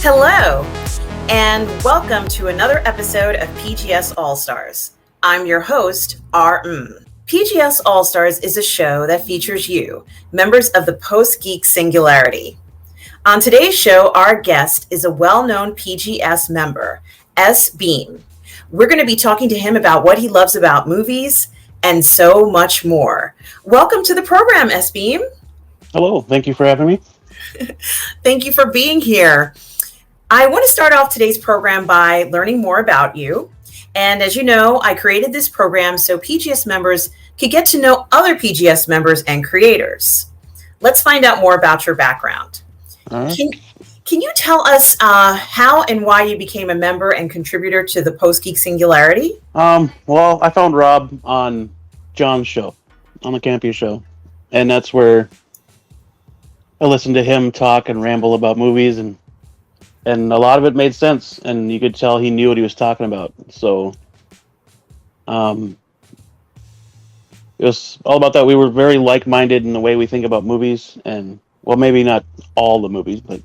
Hello, and welcome to another episode of PGS All-Stars. I'm your host, Rrr Mmmm. PGS All-Stars is a show that features you, members of the Post-Geek Singularity. On today's show, our guest is a well-known PGS member, S-Beam. We're going to be talking to him about what he loves about movies and so much more. Welcome to the program, S-Beam. Hello, thank you for having me. Thank you for being here. I want to start off today's program by learning more about you. And as you know, I created this program so PGS members could get to know other PGS members and creators. Let's find out more about your background. All right. Can you tell us how and why you became a member and contributor to the Post-Geek Singularity? Well, I found Rob on John's show, on the Campia show. And that's where I listened to him talk and ramble about movies, and a lot of it made sense, and you could tell he knew what he was talking about. So, it was all about that. We were very like-minded in the way we think about movies, and, well, maybe not all the movies, but,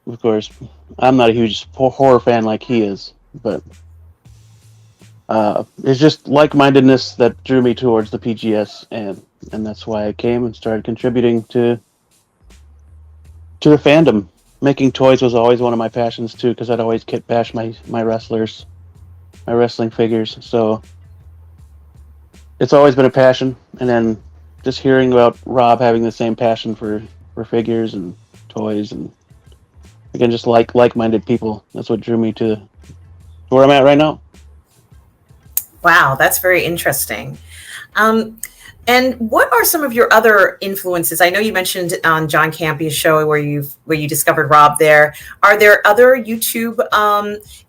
of course, I'm not a huge horror fan like he is, but it's just like-mindedness that drew me towards the PGS, and that's why I came and started contributing to the fandom. Making toys was always one of my passions too, because I'd always kit bash my wrestlers, my wrestling figures. So it's always been a passion. And then just hearing about Rob having the same passion for figures and toys, and again, just like-minded people. That's what drew me to where I'm at right now. Wow, that's very interesting. And what are some of your other influences? I know you mentioned on John Campia's show where you discovered Rob there. Are there other YouTube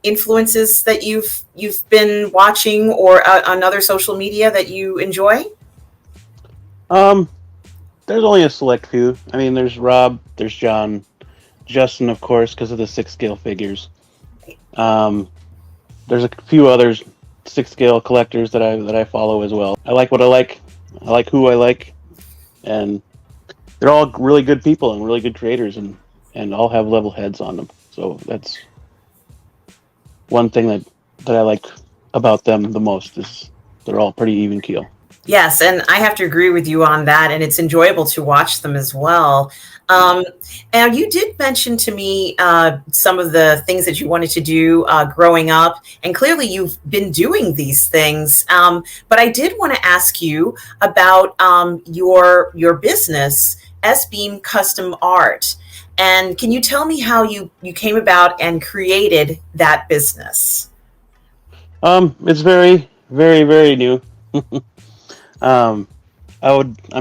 influences that you've been watching, or on other social media that you enjoy? There's only a select few. I mean, there's Rob, there's John, Justin, of course, because of the 6-scale figures. There's a few others 6-scale collectors that I follow as well. I like what I like. I like who I like, and they're all really good people and really good creators, and all have level heads on them. So that's one thing that I like about them the most, is they're all pretty even keel. Yes, and I have to agree with you on that, and it's enjoyable to watch them as well. And you did mention to me some of the things that you wanted to do growing up, and clearly you've been doing these things. But I did want to ask you about your business, S-Beam Custom Art. And can you tell me how you came about and created that business? It's very, very, very new. I'm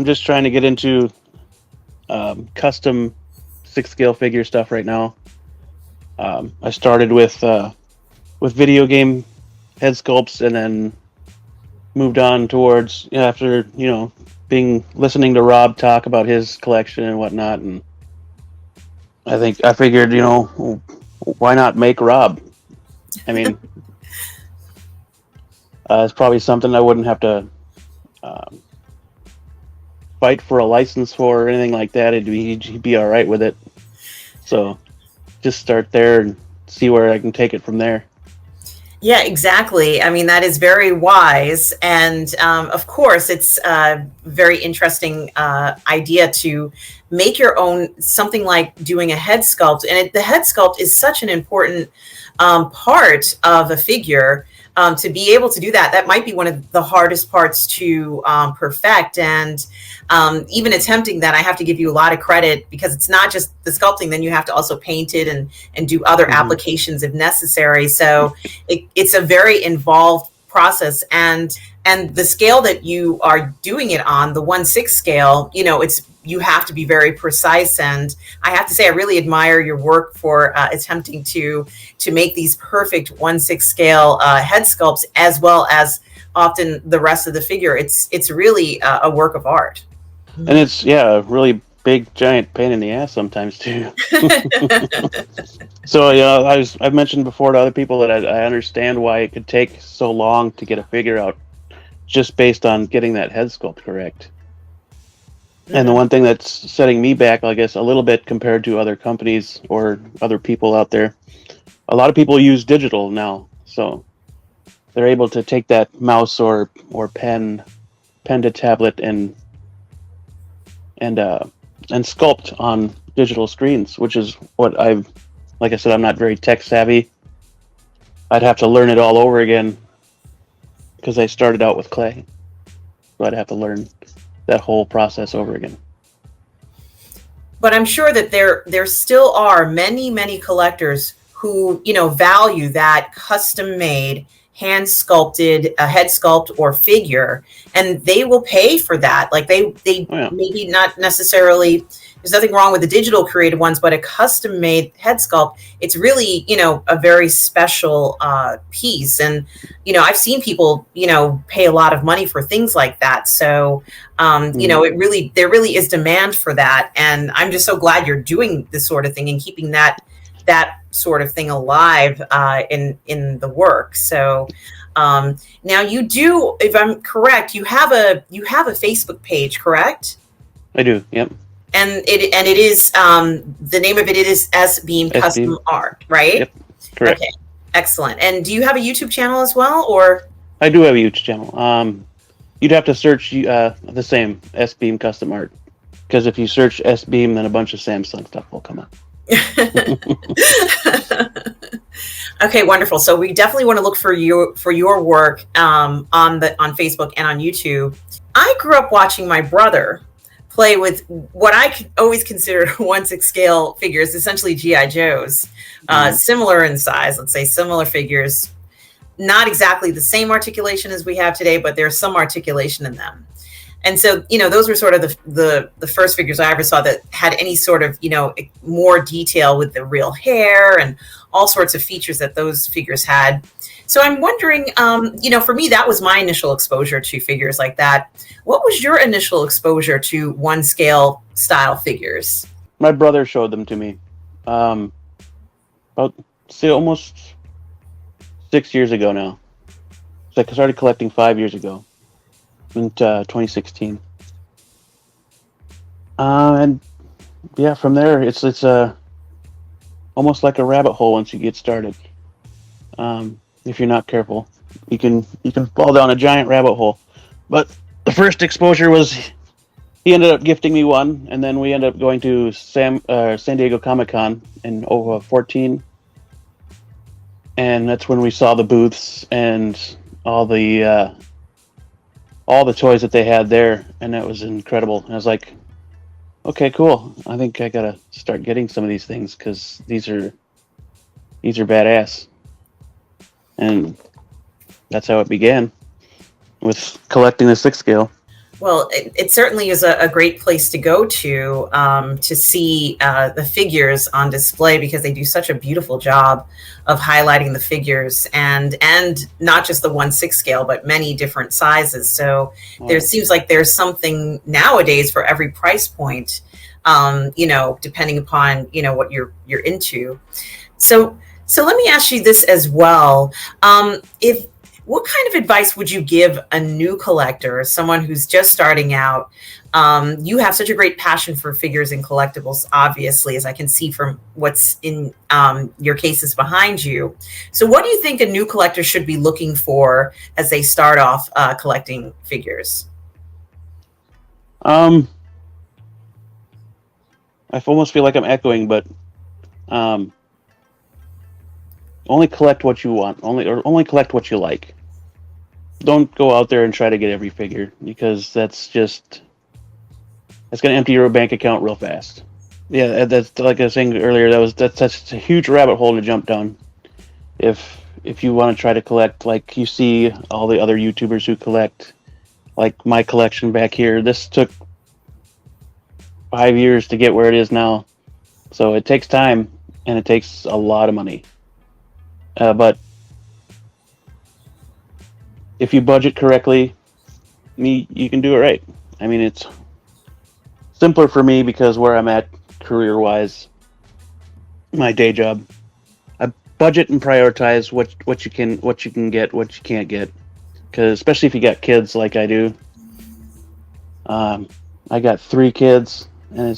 just trying to get into custom 6-scale figure stuff right now. I started with video game head sculpts, and then moved on towards, after listening to Rob talk about his collection and whatnot, and I figured, why not make Rob? I mean, it's probably something I wouldn't have to fight for a license for or anything like that. He'd be all right with it. So just start there and see where I can take it from there. Yeah, exactly. I mean, that is very wise. And of course, it's a very interesting idea to make your own, something like doing a head sculpt. And the head sculpt is such an important part of a figure. To be able to do that might be one of the hardest parts to perfect. And even attempting that, I have to give you a lot of credit, because it's not just the sculpting, then you have to also paint it and do other applications if necessary. So it's a very involved process. And the scale that you are doing it on, the 1/6 scale, you have to be very precise. And I have to say, I really admire your work for attempting to make these perfect 1/6 scale head sculpts, as well as often the rest of the figure. It's really a work of art. And it's, a really big, giant pain in the ass sometimes too. So, I've mentioned before to other people that I understand why it could take so long to get a figure out, just based on getting that head sculpt correct. And the one thing that's setting me back, I guess, a little bit compared to other companies or other people out there, a lot of people use digital now, so they're able to take that mouse or pen to tablet and sculpt on digital screens, which is what like I said, I'm not very tech savvy. I'd have to learn it all over again because I started out with clay, so I'd have to learn that whole process over again. But I'm sure that there still are many collectors who, you know, value that custom made, hand sculpted head sculpt or figure, and they will pay for that. Like they maybe not necessarily, there's nothing wrong with the digital created ones, but a custom made head sculpt, it's really, you know, a very special piece. And, you know, I've seen people, you know, pay a lot of money for things like that. So, you know, there really is demand for that. And I'm just so glad you're doing this sort of thing and keeping that sort of thing alive in the work. So now you do, if I'm correct, you have a Facebook page, correct? I do. Yep. And it is the name of it is S-Beam Custom Art, right? Yep. Correct. Okay. Excellent. And do you have a YouTube channel as well, or? I do have a YouTube channel. You'd have to search the same S-Beam Custom Art, because if you search S-Beam, then a bunch of Samsung stuff will come up. Okay, wonderful. So we definitely want to look for your work on Facebook and on YouTube. I grew up watching my brother play with what I always considered 1/6 scale figures, essentially GI Joes, similar in size. Let's say similar figures, not exactly the same articulation as we have today, but there's some articulation in them. And so, you know, those were sort of the first figures I ever saw that had any sort of, you know, more detail with the real hair and all sorts of features that those figures had. So I'm wondering, you know, for me, that was my initial exposure to figures like that. What was your initial exposure to 1 scale style figures? My brother showed them to me about, say, almost 6 years ago now. It's like I started collecting 5 years ago. In 2016, and yeah, from there it's almost like a rabbit hole once you get started. If you're not careful, you can fall down a giant rabbit hole. But the first exposure was he ended up gifting me one, and then we ended up going to San Diego Comic-Con in 2014, and that's when we saw the booths and all the toys that they had there, and that was incredible. And I was like, okay, cool. I think I gotta start getting some of these things because these are badass. And that's how it began, with collecting the 6 scale. Well, it certainly is a great place to go to see the figures on display, because they do such a beautiful job of highlighting the figures, and not just the 1/6 scale, but many different sizes. So there seems like there's something nowadays for every price point, you know, depending upon, you know, what you're into. So let me ask you this as well. What kind of advice would you give a new collector, someone who's just starting out? You have such a great passion for figures and collectibles, obviously, as I can see from what's in your cases behind you. So what do you think a new collector should be looking for as they start off collecting figures? I almost feel like I'm echoing, but only collect what you want. Only collect what you like. Don't go out there and try to get every figure, because that's going to empty your bank account real fast. Yeah, that's like I was saying earlier. That's a huge rabbit hole to jump down. If you want to try to collect, like you see all the other YouTubers who collect, like my collection back here. This took 5 years to get where it is now, so it takes time and it takes a lot of money. But if you budget correctly, you can do it right. I mean, it's simpler for me because where I'm at career-wise, my day job, I budget and prioritize what you can get, what you can't get. Because especially if you got kids like I do, I I got 3 kids, and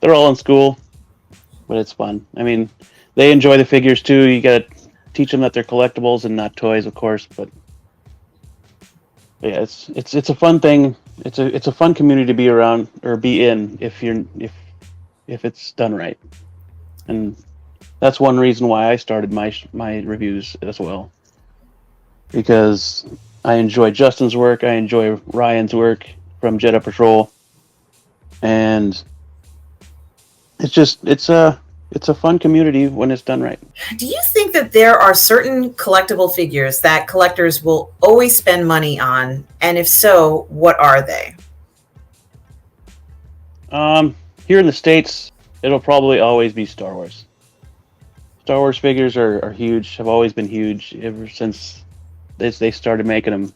they're all in school, but it's fun. I mean, they enjoy the figures too. You got to teach them that they're collectibles and not toys, of course. But yeah, it's a fun thing. It's a fun community to be around or be in if it's done right. And that's one reason why I started my reviews as well, because I enjoy Justin's work. I enjoy Ryan's work from Jedi Patrol, and it's a fun community when it's done right. Do you think that there are certain collectible figures that collectors will always spend money on? And if so, what are they? Here in the States, it'll probably always be Star Wars. Star Wars figures are huge, have always been huge ever since they started making them.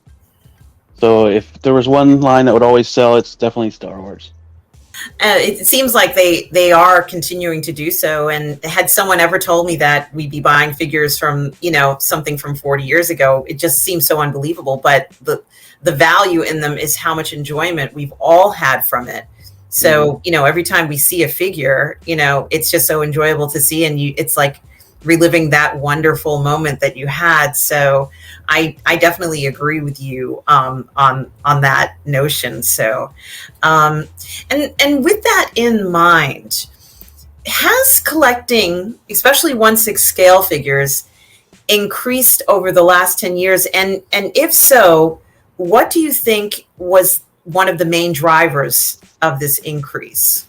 So if there was one line that would always sell, it's definitely Star Wars. It seems like they are continuing to do so. And had someone ever told me that we'd be buying figures from, something from 40 years ago, it just seems so unbelievable. But the value in them is how much enjoyment we've all had from it. So, every time we see a figure, it's just so enjoyable to see. And it's like reliving that wonderful moment that you had. So I definitely agree with you on that notion. So and with that in mind, has collecting, especially 1/6 scale figures, increased over the last 10 years? And if so, what do you think was one of the main drivers of this increase?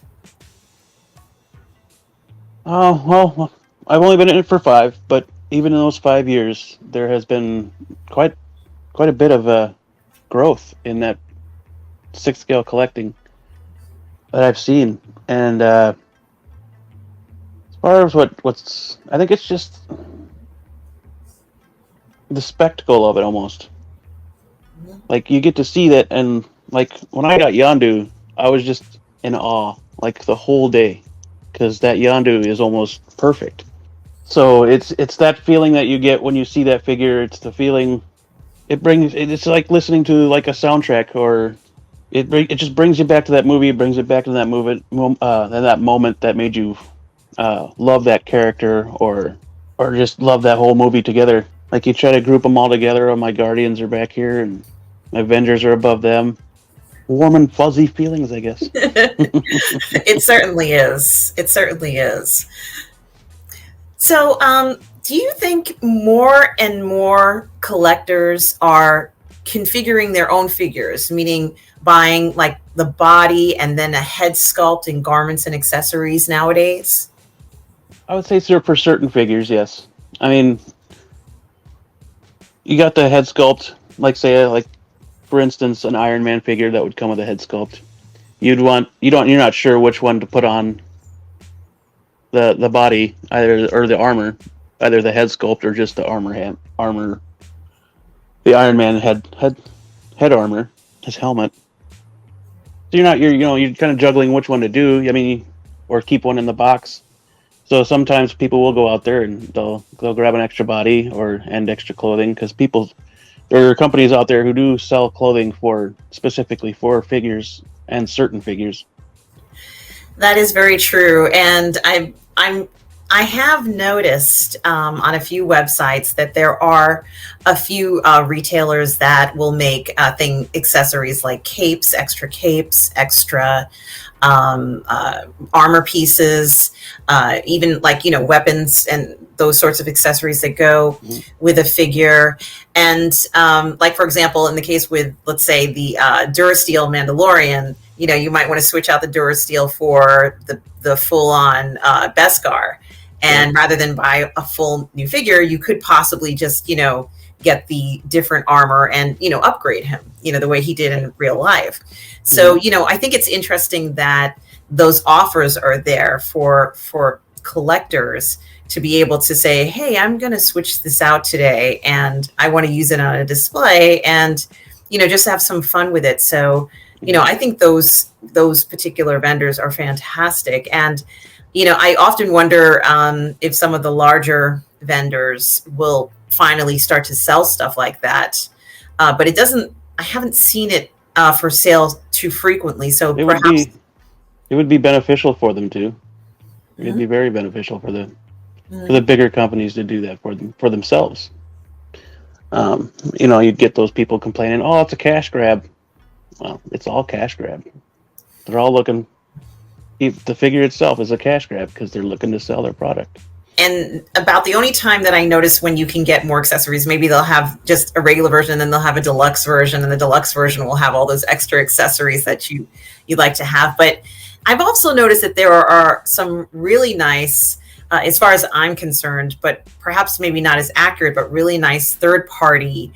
Oh, well, I've only been in it for 5, but even in those 5 years, there has been quite a bit of growth in that 6 scale collecting that I've seen. And as far as what's, I think it's just the spectacle of it almost. Like, you get to see that, and like when I got Yondu, I was just in awe, like the whole day, because that Yondu is almost perfect. So it's that feeling that you get when you see that figure. It's the feeling it's like listening to like a soundtrack, or it just brings you back to that movie. It brings it back to that that moment that made you love that character, or just love that whole movie together. Like, you try to group them all together. Oh, my Guardians are back here, and my Avengers are above them. Warm and fuzzy feelings, I guess. It certainly is. It certainly is. So, do you think more and more collectors are configuring their own figures, meaning buying like the body and then a head sculpt and garments and accessories nowadays? I would say so for certain figures, yes. I mean, you got the head sculpt, like for instance, an Iron Man figure that would come with a head sculpt. You're not sure which one to put on the body, or the armor, either the head sculpt or just the armor, the Iron Man head armor, his helmet. So you're kind of juggling which one to do. I mean, or keep one in the box. So sometimes people will go out there and they'll grab an extra body and extra clothing, because there are companies out there who do sell clothing specifically for figures and certain figures. That is very true, and I have noticed on a few websites that there are a few retailers that will make accessories like capes, extra armor pieces, even like weapons and those sorts of accessories that go with a figure. And like, for example, in the case with, let's say, the Durasteel Mandalorian, you might want to switch out the Durasteel for the full-on Beskar. And rather than buy a full new figure, you could possibly just, get the different armor and, upgrade him, the way he did in real life. So, I think it's interesting that those offers are there for collectors to be able to say, hey, I'm going to switch this out today and I want to use it on a display and, just have some fun with it. So, I think those particular vendors are fantastic. And, I often wonder if some of the larger vendors will finally start to sell stuff like that. But I haven't seen it for sale too frequently. So It perhaps. would be beneficial for them too. It'd Mhm, be very beneficial for the mhm. bigger companies to do that for themselves. You'd get those people complaining, "Oh, it's a cash grab." Well, it's all cash grab. They're all looking. The figure itself is a cash grab because they're looking to sell their product. And about the only time that I notice when you can get more accessories, maybe they'll have just a regular version, and then they'll have a deluxe version, and the deluxe version will have all those extra accessories that you'd like to have. But I've also noticed that there are some really nice, as far as I'm concerned, but perhaps maybe not as accurate, but really nice third-party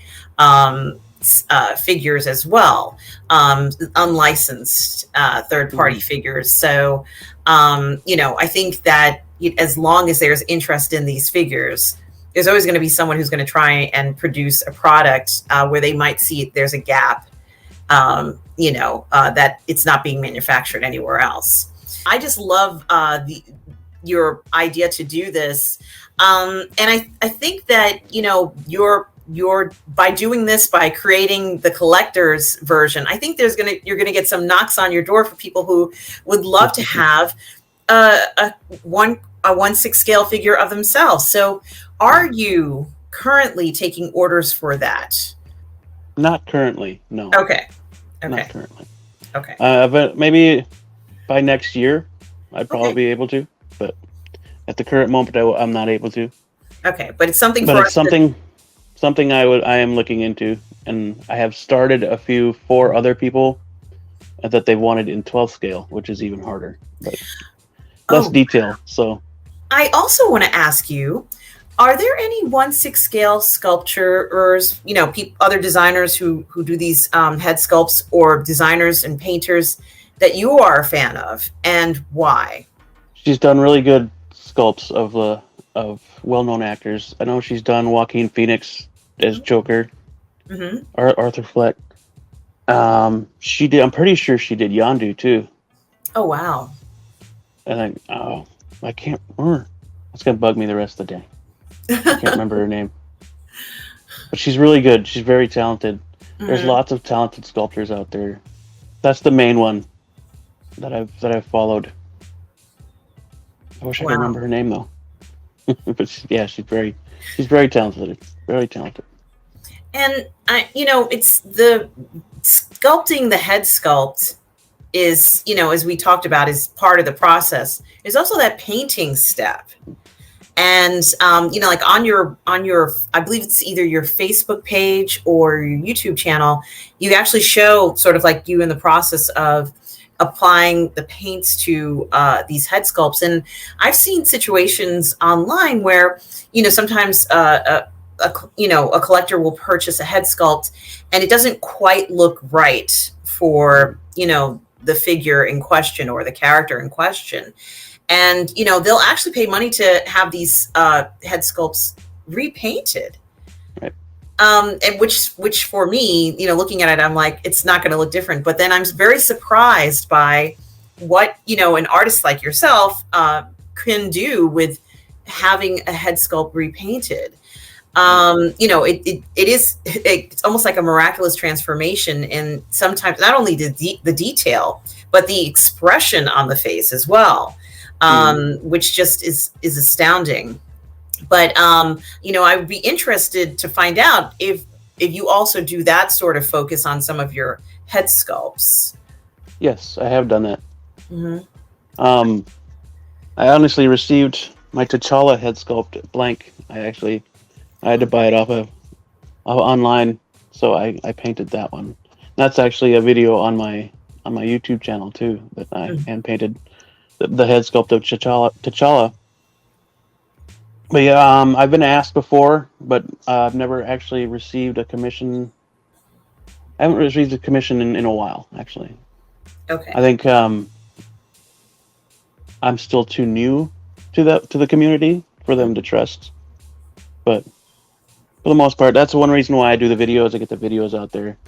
figures as well, unlicensed third-party figures. So, I think that as long as there's interest in these figures, there's always going to be someone who's going to try and produce a product where they might see there's a gap, that it's not being manufactured anywhere else. I just love your idea to do this. And I think that, you're by doing this, by creating the collector's version, I think you're gonna get some knocks on your door for people who would love to have a 1/6 scale figure of themselves. So are you currently taking orders for that? Not currently, no. Okay. Not currently. Okay. But maybe by next year, I'd probably Okay. be able to. But at the current moment, I'm not able to. Okay, but it's something But for it's us something I am looking into, and I have started for other people that they wanted in 12 scale, which is even harder, but less detail. So I also want to ask you, are there any 1/6 scale sculptures, other designers who do these head sculpts, or designers and painters that you are a fan of, and why? she's done really good sculpts of well-known actors. I know she's done Joaquin Phoenix as Joker, Mm-hmm. Arthur Fleck. She did. I'm pretty sure she did Yondu too. Oh, wow. And I can't. It's gonna bug me the rest of the day. I can't remember her name, but she's really good. She's very talented. There's lots of talented sculptors out there. That's the main one that I've followed. I wish I could remember her name though. But she's very talented. Very talented. And it's the sculpting the head sculpt is, as we talked about, is part of the process. There's also that painting step. And like on your I believe it's either your Facebook page or your YouTube channel, you actually show sort of like you in the process of applying the paints to these head sculpts. And I've seen situations online where sometimes a collector will purchase a head sculpt and it doesn't quite look right for the figure in question or the character in question. And they'll actually pay money to have these head sculpts repainted. Right. And which for me, looking at it, I'm like, it's not going to look different. But then I'm very surprised by what an artist like yourself can do with having a head sculpt repainted. It's almost like a miraculous transformation, and sometimes not only the detail, but the expression on the face as well. Which just is astounding. But I would be interested to find out if you also do that sort of focus on some of your head sculpts. Yes, I have done that. Mm-hmm. I honestly received my T'Challa head sculpt blank. I had to buy it off of online, so I painted that one. That's actually a video on my YouTube channel too, that I hand painted the head sculpt of T'Challa. But yeah, I've been asked before, but I've never actually received a commission. I haven't received a commission in a while, actually. Okay. I think I'm still too new to the community for them to trust. But for the most part, that's one reason why I do the videos. I get the videos out there,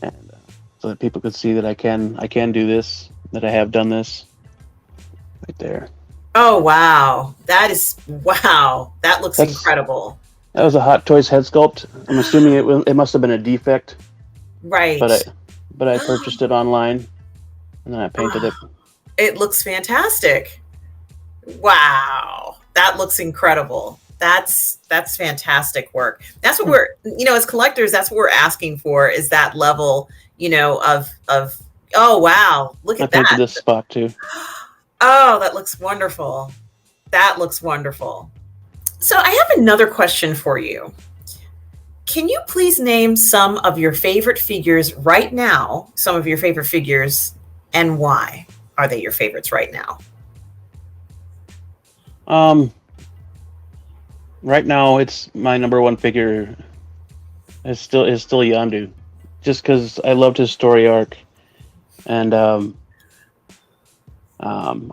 and so that people could see that I can do this, that I have done this. Right there. Oh, wow. That looks incredible. That was a Hot Toys head sculpt. I'm assuming it must have been a defect. Right. But but I purchased it online and then I painted it. It looks fantastic. Wow, that looks incredible. That's fantastic work. That's what we're, as collectors, that's what we're asking for, is that level, of oh wow, look at I painted that. this spot too. Oh, that looks wonderful. That looks wonderful. So I have another question for you. Can you please name some of your favorite figures right now, some of your favorite figures, and why are they your favorites right now? Right now, it's my number one figure is still Yondu, just because I loved his story arc, and I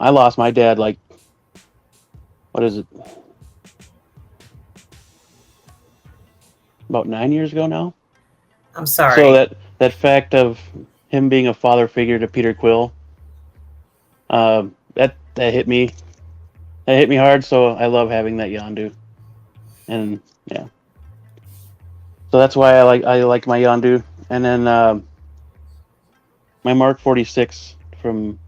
lost my dad like, what is it, about 9 years ago now. I'm sorry. So that fact of him being a father figure to Peter Quill, that hit me. That hit me hard. So I love having that Yondu. And yeah, so that's why I like my Yondu, and then my Mark 46 from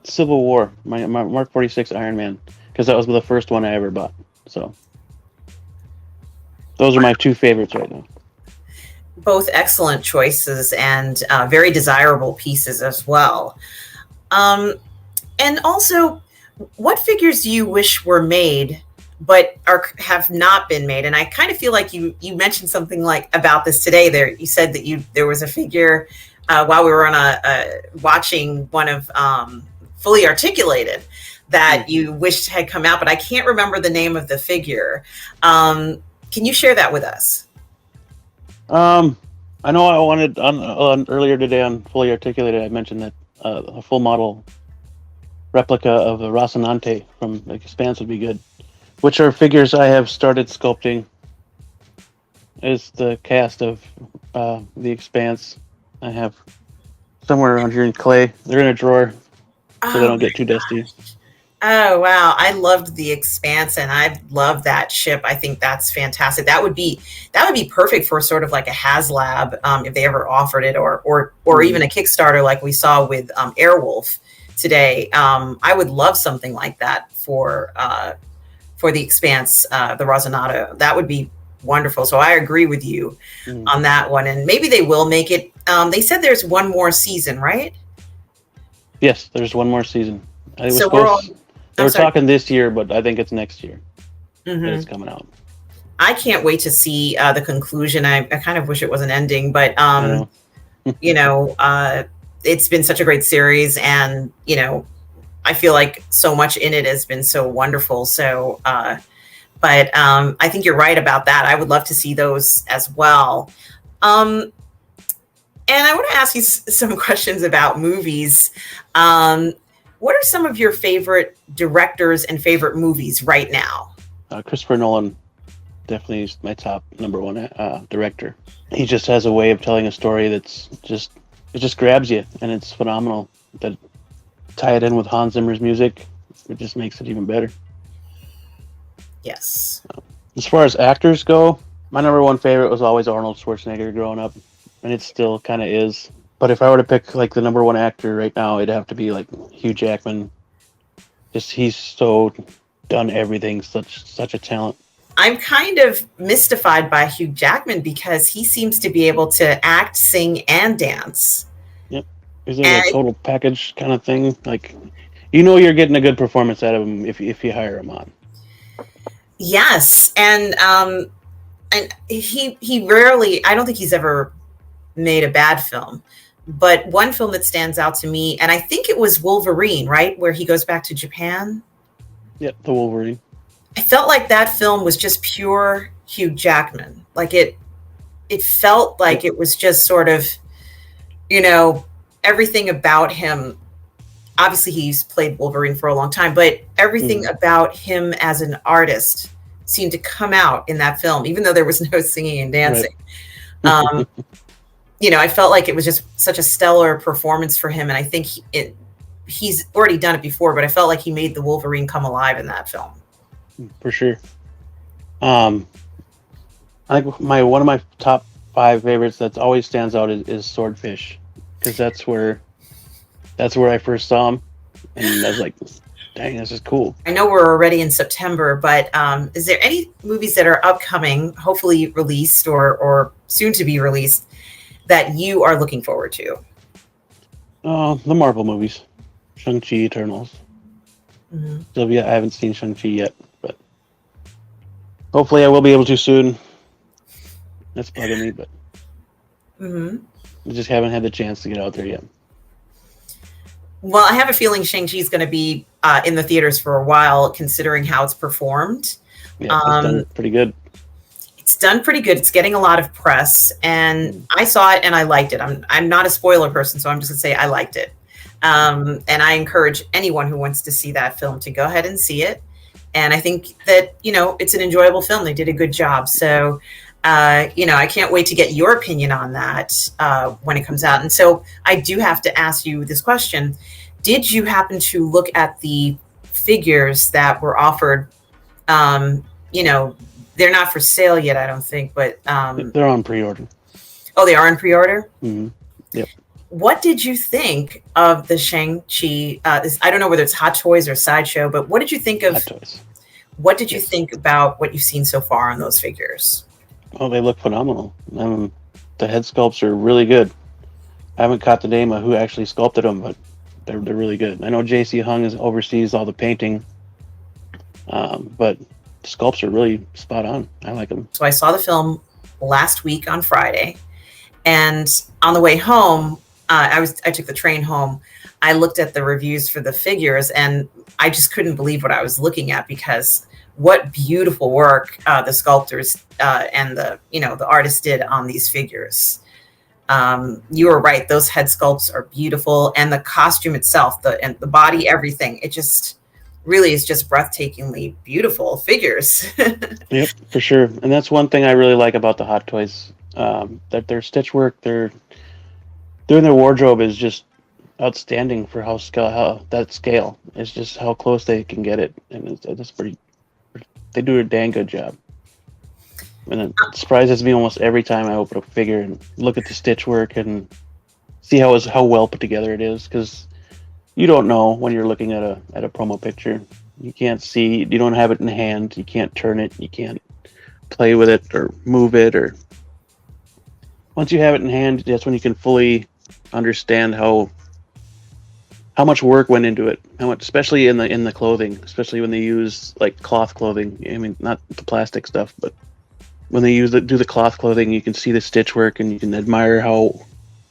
Civil War, my Mark 46 Iron Man, because that was the first one I ever bought. So those are my two favorites right now. Both excellent choices and very desirable pieces as well. And also, what figures do you wish were made but have not been made? And I kind of feel like you mentioned something like about this today. There, you said that there was a figure while we were on watching one of Fully Articulated that you wished had come out, but I can't remember the name of the figure. Can you share that with us? I know I wanted on earlier today on Fully Articulated, I mentioned that a full model replica of a Rocinante from the Expanse would be good, which are figures I have started sculpting. Is the cast of the Expanse I have somewhere around here in clay. They're in a drawer, so they don't get too dusty. Oh wow, I loved the Expanse, and I love that ship. I think that's fantastic. That would be perfect for sort of like a HasLab if they ever offered it, or even a Kickstarter like we saw with Airwolf today. I would love something like that for the Expanse, the Rosinato. That would be wonderful. So I agree with you on that one, and maybe they will make it. They said there's one more season, right? Yes, there's one more season. They were talking this year, but I think it's next year that it's coming out. I can't wait to see the conclusion. I kind of wish it was an ending, but it's been such a great series, and I feel like so much in it has been so wonderful. So, but I think you're right about that. I would love to see those as well. And I want to ask you some questions about movies. What are some of your favorite directors and favorite movies right now? Christopher Nolan definitely is my top number one director. He just has a way of telling a story that's it just grabs you, and it's phenomenal. That tie it in with Hans Zimmer's music, it just makes it even better. Yes. As far as actors go, my number one favorite was always Arnold Schwarzenegger growing up, and it still kind of is. But if I were to pick like the number one actor right now, it'd have to be like Hugh Jackman. Just he's so done everything, such a talent. I'm kind of mystified by Hugh Jackman because he seems to be able to act, sing, and dance. Yep. Is it a total package kind of thing? Like, you're getting a good performance out of him if you hire him on. Yes, and he rarely. I don't think he's ever made a bad film. But one film that stands out to me, and I think it was Wolverine, right? Where he goes back to Japan. Yep, the Wolverine. I felt like that film was just pure Hugh Jackman. Like it felt like it was just sort of, everything about him. Obviously, he's played Wolverine for a long time, but everything about him as an artist seemed to come out in that film, even though there was no singing and dancing. Right. I felt like it was just such a stellar performance for him. And I think he's already done it before, but I felt like he made the Wolverine come alive in that film. For sure. I think one of my top 5 favorites that always stands out is Swordfish, because that's where I first saw him, and I was like, dang, this is cool. I know we're already in September, but is there any movies that are upcoming, hopefully released or soon to be released, that you are looking forward to? The Marvel movies, Shang-Chi, Eternals. Mm-hmm. So yeah, I haven't seen Shang-Chi yet, but hopefully I will be able to soon. That's bugging me, but I just haven't had the chance to get out there yet. Well, I have a feeling Shang-Chi is going to be in the theaters for a while, considering how it's performed. Yeah, it's done pretty good. It's done pretty good. It's getting a lot of press, and I saw it and I liked it. I'm not a spoiler person, so I'm just going to say I liked it. And I encourage anyone who wants to see that film to go ahead and see it. And I think that, it's an enjoyable film. They did a good job. So, I can't wait to get your opinion on that when it comes out. And so I do have to ask you this question. Did you happen to look at the figures that were offered? They're not for sale yet, I don't think, but they're on pre-order. Oh, they are on pre-order? Mm-hmm. Yep. What did you think of the Shang-Chi? I don't know whether it's Hot Toys or Sideshow, but what did you think of? Hot Toys. What did you think about what you've seen so far on those figures? Oh, they look phenomenal. The head sculpts are really good. I haven't caught the name of who actually sculpted them, but they're really good. I know JC Hung oversees all the painting, but the sculpts are really spot on. I like them. So I saw the film last week on Friday, and on the way home, I took the train home. I looked at the reviews for the figures, and I just couldn't believe what I was looking at, because what beautiful work the sculptors and the artists did on these figures. You were right; those head sculpts are beautiful, and the costume itself, the body, everything. It just really is just breathtakingly beautiful figures. Yep, for sure. And that's one thing I really like about the Hot Toys. That their stitch work, their wardrobe is just outstanding for how that scale is, just how close they can get it, and it's pretty. They do a dang good job, and it surprises me almost every time I open a figure and look at the stitch work and see how well put together it is. Because you don't know when you're looking at a promo picture. You can't see. You don't have it in hand. You can't turn it. You can't play with it or move it. Or once you have it in hand, that's when you can fully understand how much work went into it. How much, especially in the clothing, especially when they use like cloth clothing. I mean, not the plastic stuff, but when they do the cloth clothing, you can see the stitch work and you can admire how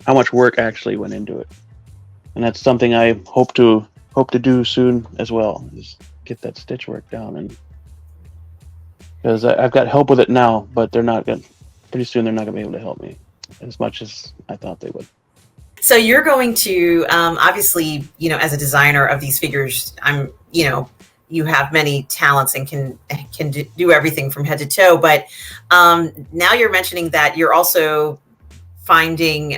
much work actually went into it. And that's something I hope to do soon as well, is get that stitch work down. And because I've got help with it now, but pretty soon they're not gonna be able to help me as much as I thought they would. So you're going to obviously, as a designer of these figures, you have many talents and can do everything from head to toe. But now you're mentioning that you're also finding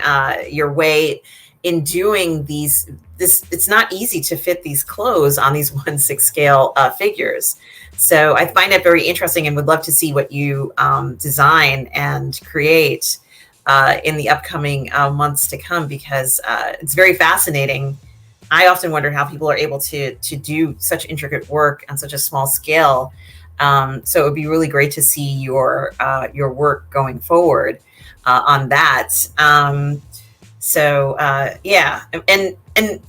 your way in doing these. It's not easy to fit these clothes on these 1/6 scale figures. So I find it very interesting and would love to see what you design and create in the upcoming months to come, because it's very fascinating. I often wonder how people are able to do such intricate work on such a small scale. So it would be really great to see your work going forward on that. Yeah. And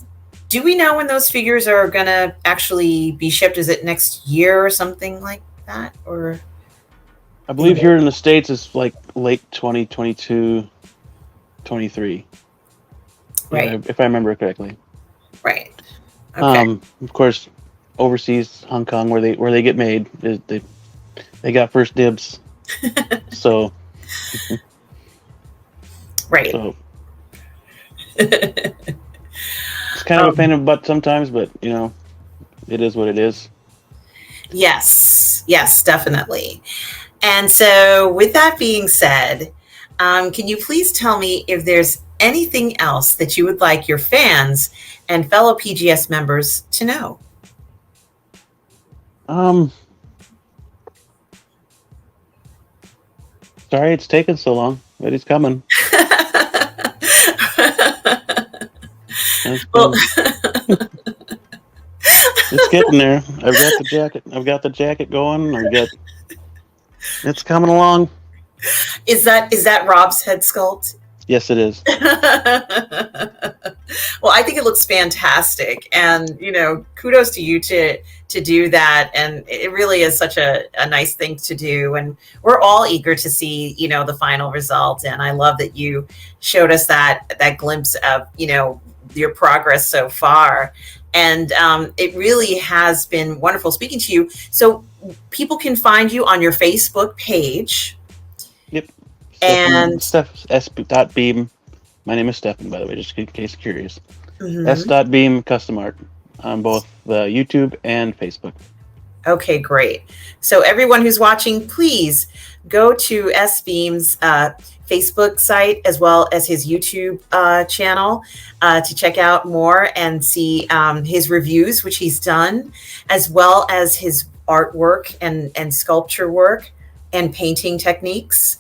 do we know when those figures are going to actually be shipped? Is it next year or something like that? Or I believe here in the States it's like late 2022, 23. Right. If I remember correctly. Right. Okay. Of course, overseas, Hong Kong, where they get made, they got first dibs. So. Right. So, it's kind of a pain in the butt sometimes, but it is what it is. Yes, definitely. And so with that being said, can you please tell me if there's anything else that you would like your fans and fellow PGS members to know? Sorry it's taken so long. but he's coming. Well, It's getting there. I've got the jacket. I've got the jacket going. It's coming along. is that Rob's head sculpt? Yes, it is. Well, I think it looks fantastic, and kudos to you to do that. And it really is such a nice thing to do, and we're all eager to see the final result. And I love that you showed us that glimpse of your progress so far. And it really has been wonderful speaking to you. So people can find you on your Facebook page. Yep. And S.Beam. My name is Stephan, by the way, just in case you're curious. Mm-hmm. S.Beam Custom Art on both YouTube and Facebook. Okay, great. So everyone who's watching, please go to S-Beam's Facebook site as well as his YouTube channel to check out more and see his reviews, which he's done, as well as his artwork and sculpture work and painting techniques.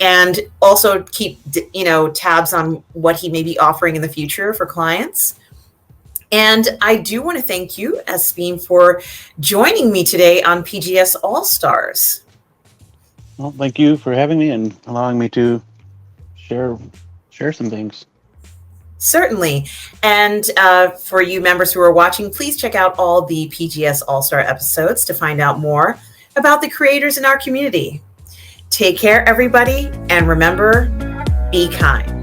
And also keep tabs on what he may be offering in the future for clients. And I do want to thank you, S-Beam, for joining me today on PGS All-Stars. Well, thank you for having me and allowing me to share some things. Certainly. And for you members who are watching, please check out all the PGS All-Star episodes to find out more about the creators in our community. Take care, everybody, and remember, be kind.